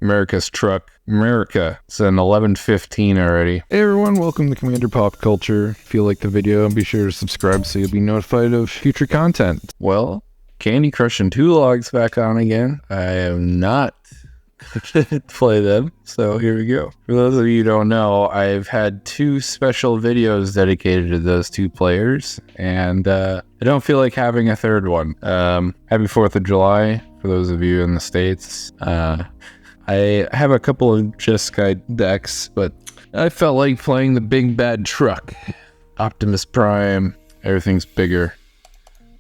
America's truck. America. It's an 11:15 already. Hey everyone, welcome to Commander Pop Culture. If you like the video, be sure to subscribe so you'll be notified of future content. Well, Candy Crush and Two Logs back on again. I am not play them, so here we go. For those of you who don't know, I've had two special videos dedicated to those two players, and I don't feel like having a third one. Happy 4th of July for those of you in the States. I have a couple of Jeskai decks, but I felt like playing the big bad truck. Optimus Prime, everything's bigger.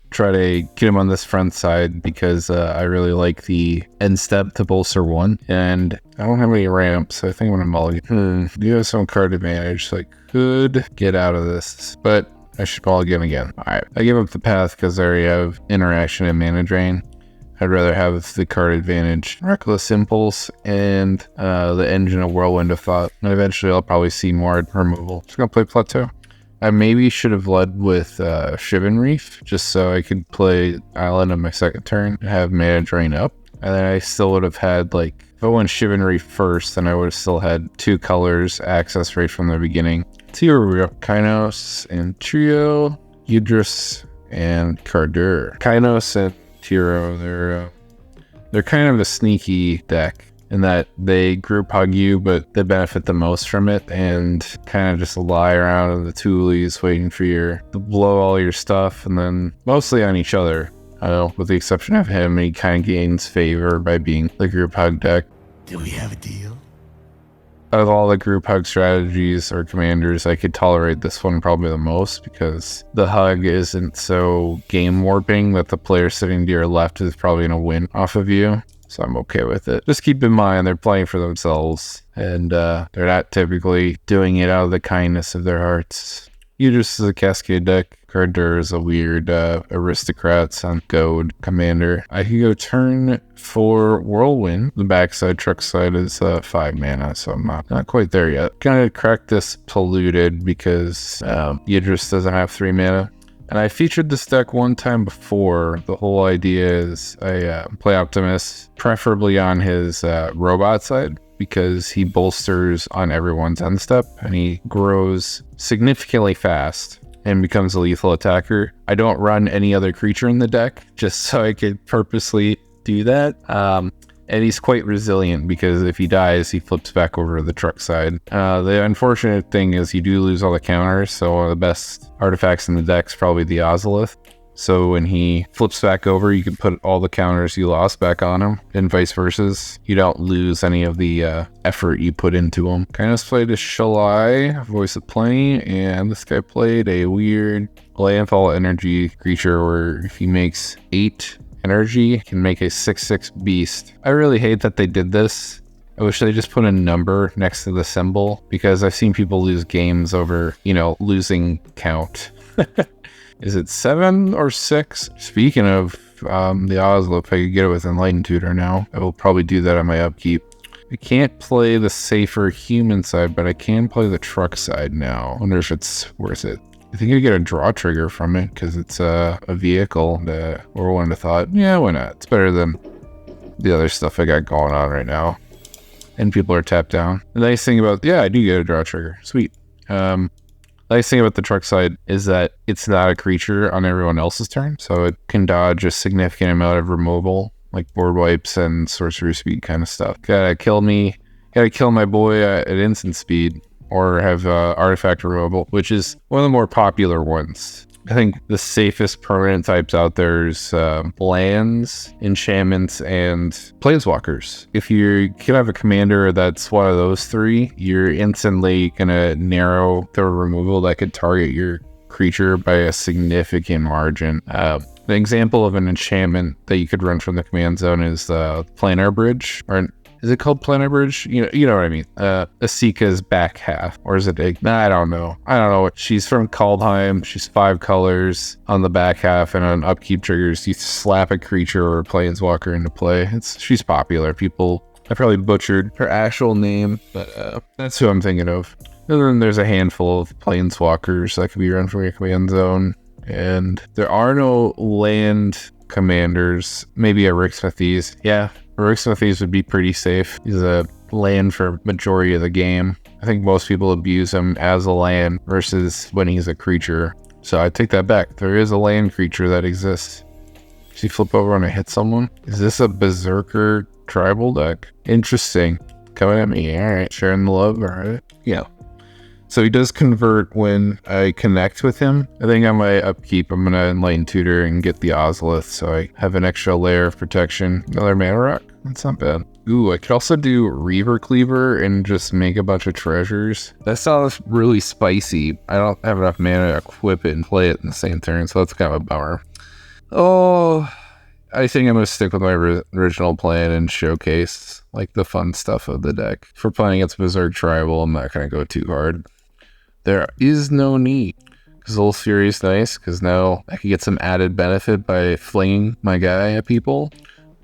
Try to get him on this front side because I really like the end step to bolster one, and I don't have any ramps, so I think I'm gonna mulligan. Do have some card advantage, so I could get out of this, but I should mulligan again. Alright, I give up the path because I already have interaction and mana drain. I'd rather have the card advantage, Reckless Impulse, and the Engine of Whirlwind of Thought. And eventually I'll probably see more removal. Just gonna play Plateau. I maybe should have led with Shivan Reef, just so I could play Island on my second turn and have mana drain up. And then I still would have had, like, if I went Shivan Reef first, then I would have still had two colors access right from the beginning. Tiro, Kynaios, and Trio, Yidris, and Kardur. Kynaios and Tiro, they're kind of a sneaky deck in that they group hug you, but they benefit the most from it and kind of just lie around in the toolies waiting for you to blow all your stuff, and then mostly on each other. I don't know, with the exception of him, he kind of gains favor by being the group hug deck. Do we have a deal? Of all the group hug strategies or commanders, I could tolerate this one probably the most because the hug isn't so game warping that the player sitting to your left is probably going to win off of you. So I'm okay with it. Just keep in mind they're playing for themselves, and they're not typically doing it out of the kindness of their hearts. Yidris is a Cascade deck. Kardur is a weird aristocrats on Goad commander. I could go turn for Whirlwind. The backside truck side is 5 mana, so I'm not quite there yet. Gonna crack this Polluted because Yidris doesn't have 3 mana. And I featured this deck one time before. The whole idea is I play Optimus, preferably on his robot side, because he bolsters on everyone's end step, and he grows significantly fast and becomes a lethal attacker. I don't run any other creature in the deck, just so I could purposely do that. And he's quite resilient because if he dies, he flips back over to the truck side. The unfortunate thing is you do lose all the counters, so one of the best artifacts in the deck is probably the Ozolith. So when he flips back over, you can put all the counters you lost back on him, and vice versa. You don't lose any of the effort you put into him. Kynaios played a Shalai, Voice of Plenty, and this guy played a weird landfall energy creature where if he makes 8 energy, can make a 6/6 beast. I really hate that they did this. I wish they just put a number next to the symbol, because I've seen people lose games over, losing count. Is it 7 or 6? Speaking of the Oslo, if I could get it with Enlightened Tutor now, I will probably do that on my upkeep. I can't play the safer human side, but I can play the truck side now. I wonder if it's worth it. I think I get a draw trigger from it because it's a vehicle or one of thought. Yeah, why not? It's better than the other stuff I got going on right now. And people are tapped down. The nice thing about, I do get a draw trigger. Sweet. The nice thing about the truck side is that it's not a creature on everyone else's turn, so it can dodge a significant amount of removal, like board wipes and sorcery speed kind of stuff. Gotta kill my boy at instant speed, or have artifact removal, which is one of the more popular ones. I think the safest permanent types out there is lands, enchantments, and planeswalkers. If you can have a commander that's one of those three, you're instantly gonna narrow the removal that could target your creature by a significant margin. The example of an enchantment that you could run from the command zone is the Planar Bridge, or is it called Planar Bridge? You know what I mean. Asika's back half, or is it? I don't know. She's from Kaldheim. She's 5 colors on the back half, and on upkeep triggers, you slap a creature or a planeswalker into play. She's popular. I probably butchered her actual name, but that's who I'm thinking of. And then there's a handful of planeswalkers that can be run from your command zone, and there are no land commanders. Maybe a Rick Smithies. Yeah. Heroic Smithies would be pretty safe. He's a land for majority of the game. I think most people abuse him as a land versus when he's a creature. So I take that back. There is a land creature that exists. Does he flip over when I hit someone? Is this a Berserker tribal deck? Interesting. Coming at me. All right. Sharing the love. All right. Yeah. So he does convert when I connect with him. I think on my upkeep, I'm going to Enlighten Tutor and get the Ozolith, so I have an extra layer of protection. Another Mana Rock? That's not bad. Ooh, I could also do Reaver Cleaver and just make a bunch of treasures. That sounds really spicy. I don't have enough mana to equip it and play it in the same turn, so that's kind of a bummer. Oh, I think I'm going to stick with my original plan and showcase like the fun stuff of the deck. For playing against Berserk Tribal, I'm not going to go too hard. There is no need. Gazel's Fury is nice because now I can get some added benefit by flinging my guy at people.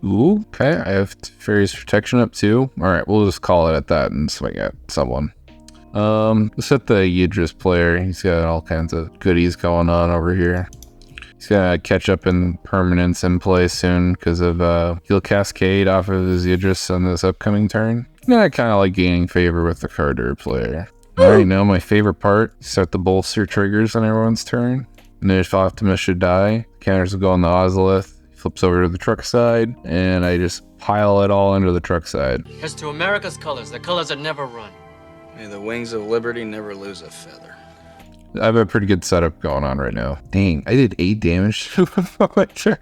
Ooh, okay. I have Fairy's Protection up too. Alright, we'll just call it at that and swing at someone. Let's hit the Yidris player. He's got all kinds of goodies going on over here. He's gonna catch up in permanence in play soon because of he'll Cascade off of his Yidris on this upcoming turn. And I kind of like gaining favor with the Kardur player. Alright, now my favorite part, start the bolster triggers on everyone's turn. And then if Optimus should die, counters will go on the Ozolith, flips over to the truck side, and I just pile it all into the truck side. As to America's colors, the colors that never run. May the wings of liberty never lose a feather. I have a pretty good setup going on right now. Dang, I did 8 damage to my turn.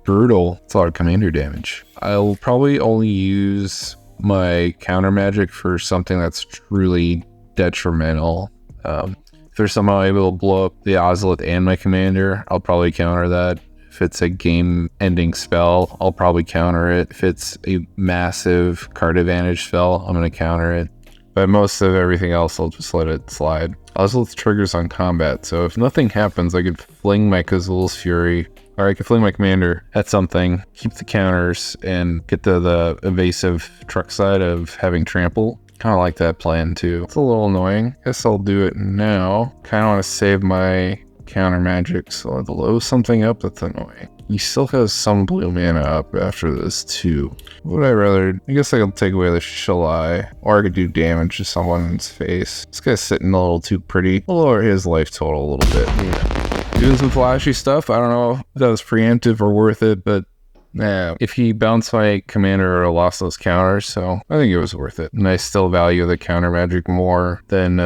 Brutal. It's a lot of commander damage. I'll probably only use my counter magic for something that's truly detrimental. If they're somehow able to blow up the Ozolith and my commander, I'll probably counter that. If it's a game-ending spell, I'll probably counter it. If it's a massive card advantage spell, I'm going to counter it. But most of everything else, I'll just let it slide. Ozolith triggers on combat, so if nothing happens, I could fling my Gazel's Fury, or I could fling my commander at something, keep the counters, and get to the evasive truck side of having trample. Kind of like that plan too. It's a little annoying. Guess I'll do it now. Kind of want to save my counter magic, so I'll blow something up that's annoying. He still has some blue mana up after this too. What would I rather? I guess I could take away the Shalai, or I could do damage to someone's face. This guy's sitting a little too pretty. I'll lower his life total a little bit. Yeah. Doing some flashy stuff. I don't know if that was preemptive or worth it, but yeah, if he bounced my commander or lost those counters, so I think it was worth it. And I still value the counter magic more than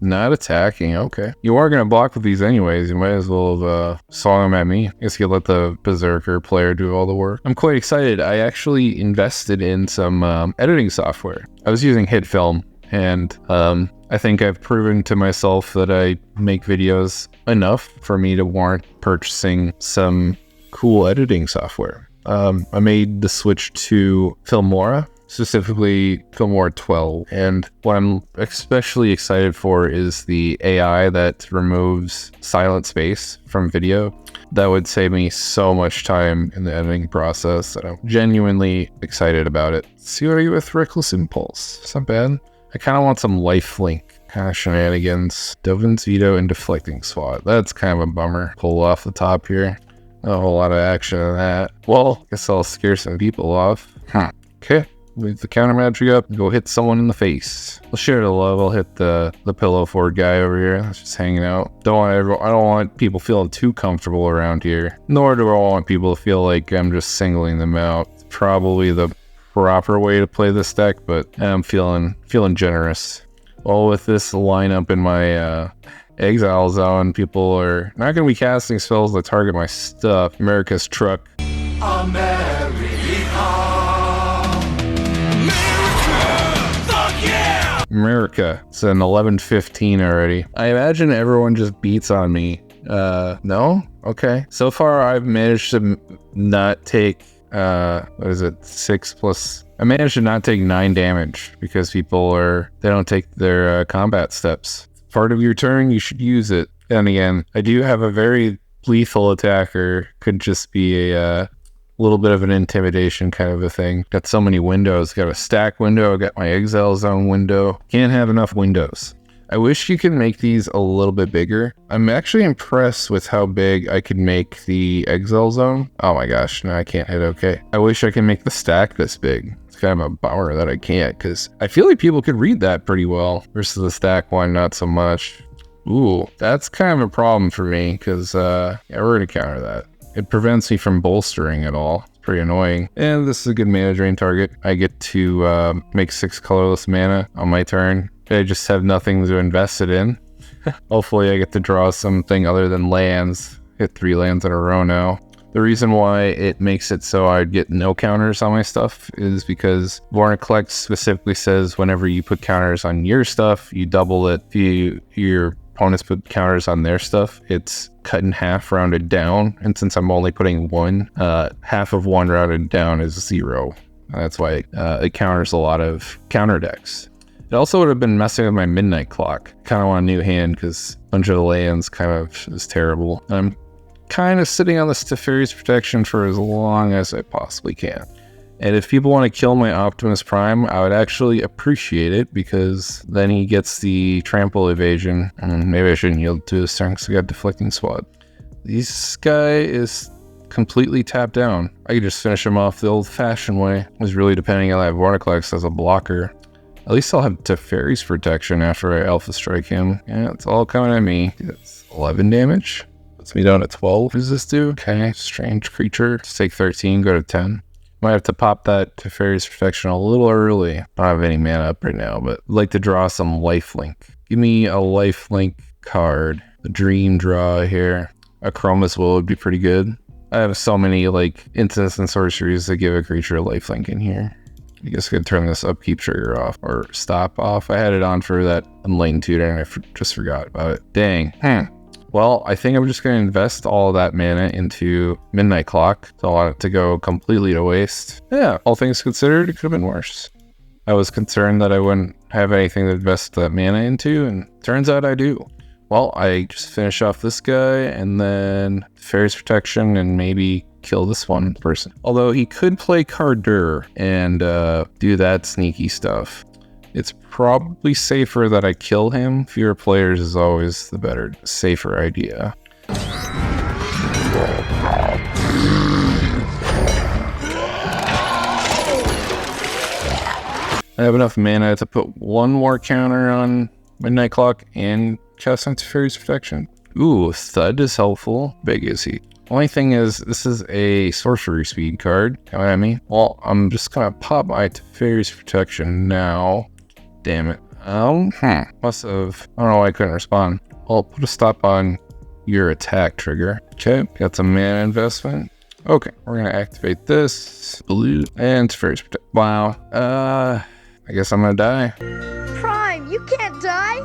not attacking. Okay. You are going to block with these anyways. You might as well have swung them at me. I guess you could let the Berserker player do all the work. I'm quite excited. I actually invested in some editing software. I was using HitFilm, and I think I've proven to myself that I make videos enough for me to warrant purchasing some cool editing software. I made the switch to Filmora, specifically Filmora 12, and what I'm especially excited for is the AI that removes silent space from video. That would save me so much time in the editing process, and I'm genuinely excited about it. Let's see what I get with Reckless Impulse. It's not bad. I kind of want some lifelink kind of shenanigans. Dovin's Veto and Deflecting Swat. That's kind of a bummer. Pull off the top here. Not a whole lot of action on that. Well, I guess I'll scare some people off. Okay, leave the counter magic up. Go hit someone in the face. I'll share the love. I'll hit the pillow fort guy over here. That's just hanging out. I don't want people feeling too comfortable around here. Nor do I want people to feel like I'm just singling them out. It's probably the proper way to play this deck, but I'm feeling generous. Well, with this lineup in my Exile Zone, people are not going to be casting spells that target my stuff. America's Truck. America, fuck yeah! America. It's an 11-15 already. I imagine everyone just beats on me. No? Okay. So far, I've managed to not take, what is it, 6 plus... I managed to not take 9 damage because they don't take their combat steps. Part of your turn, you should use it. And again, I do have a very lethal attacker. Could just be a little bit of an intimidation kind of a thing. Got so many windows. Got a stack window. Got my Exile Zone window. Can't have enough windows. I wish you could make these a little bit bigger. I'm actually impressed with how big I could make the exile zone. Oh my gosh, no, I can't hit okay. I wish I could make the stack this big. It's kind of a bummer that I can't, because I feel like people could read that pretty well versus the stack one, not so much. Ooh, that's kind of a problem for me, because yeah, we're gonna counter that. It prevents me from bolstering at all. It's pretty annoying. And this is a good mana drain target. I get to make 6 colorless mana on my turn. I just have nothing to invest it in. Hopefully I get to draw something other than lands. Hit 3 lands in a row now. The reason why it makes it so I'd get no counters on my stuff is because Vornaclex specifically says whenever you put counters on your stuff, you double it. If your opponents put counters on their stuff, it's cut in half, rounded down. And since I'm only putting 1, half of 1 rounded down is 0. That's why it counters a lot of counter decks. It also would have been messing with my midnight clock. Kind of want a new hand because a bunch of the lands kind of is terrible. I'm kind of sitting on this Teferi's Protection for as long as I possibly can. And if people want to kill my Optimus Prime, I would actually appreciate it, because then he gets the trample evasion. And maybe I shouldn't yield to his turn because I got deflecting swat. This guy is completely tapped down. I could just finish him off the old-fashioned way. It was really depending on that Vornaclex as a blocker. At least I'll have Teferi's Protection after I Alpha Strike him. Yeah, it's all coming at me. That's 11 damage. Puts me down to 12. What does this do? Okay, strange creature. Let's take 13, go to 10. Might have to pop that Teferi's Protection a little early. I don't have any mana up right now, but I'd like to draw some lifelink. Give me a lifelink card. A dream draw here. A Chroma's Will would be pretty good. I have so many like instants and sorceries that give a creature a lifelink in here. I guess I could turn this upkeep trigger off or stop off. I had it on for that Enlightened Tutor and I just forgot about it. Dang. Well, I think I'm just going to invest all of that mana into Midnight Clock. Don't want it to go completely to waste. Yeah, all things considered, it could have been worse. I was concerned that I wouldn't have anything to invest that mana into, and turns out I do. Well, I just finish off this guy and then Fairy's Protection and maybe kill this one person. Although he could play Kardur and do that sneaky stuff. It's probably safer that I kill him. Fewer players is always the better, safer idea. I have enough mana to put 1 more counter on Midnight Clock and cast on Teferi's Protection. Ooh, Thud is helpful. Big is he? Only thing is, this is a sorcery speed card. Come at me. Well, I'm just gonna pop my Teferi's Protection now. Damn it. Must have. I don't know why I couldn't respond. I'll put a stop on your attack trigger. Okay, got some mana investment. Okay, we're gonna activate this. Blue and Teferi's Protection. Wow. I guess I'm gonna die. Prime, you can't die!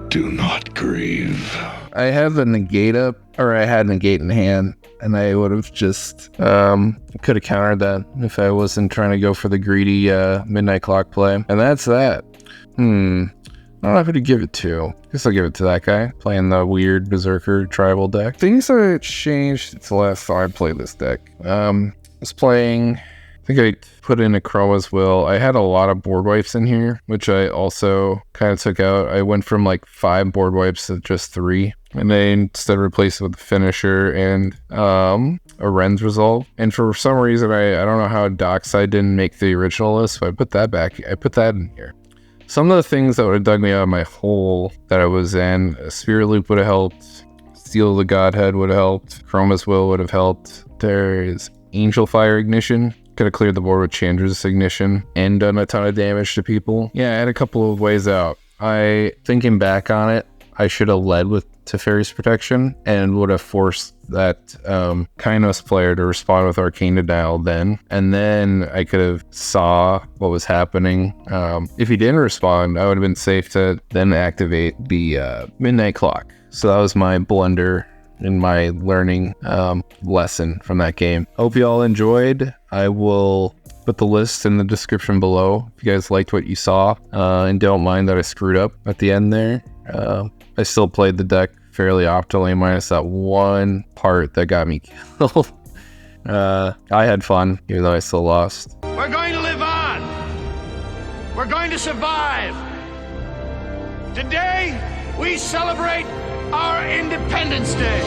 Do not grieve. I have the negate up, or I had negate in hand, and I would have just could have countered that if I wasn't trying to go for the greedy Midnight Clock play. And that's that. I don't know who to give it to. I guess I'll give it to that guy playing the weird Berserker tribal deck. Things have changed since the last time I played this deck. I was playing, I think I put in a Chroma's Will. I had a lot of board wipes in here, which I also kind of took out. I went from like 5 board wipes to just 3. And I instead replaced it with the Finisher and a Ren's Resolve. And for some reason, I don't know how Dockside didn't make the original list, so I put that back. I put that in here. Some of the things that would have dug me out of my hole that I was in, Spirit Loop would have helped. Steel of the Godhead would have helped. Chroma's Will would have helped. There is Angel Fire Ignition. Could have cleared the board with Chandra's Ignition and done a ton of damage to people. Yeah, I had a couple of ways out. Thinking back on it, I should have led with Teferi's Protection and would have forced that Kynaios player to respond with Arcane Denial then. And then I could have saw what was happening. If he didn't respond, I would have been safe to then activate the Midnight Clock. So that was my blunder in my learning lesson from that game. Hope you all enjoyed. I will put the list in the description below if you guys liked what you saw, and don't mind that I screwed up at the end there. I still played the deck fairly optimally, minus that one part that got me killed. I had fun, even though I still lost. We're going to live on. We're going to survive. Today, we celebrate our Independence Day.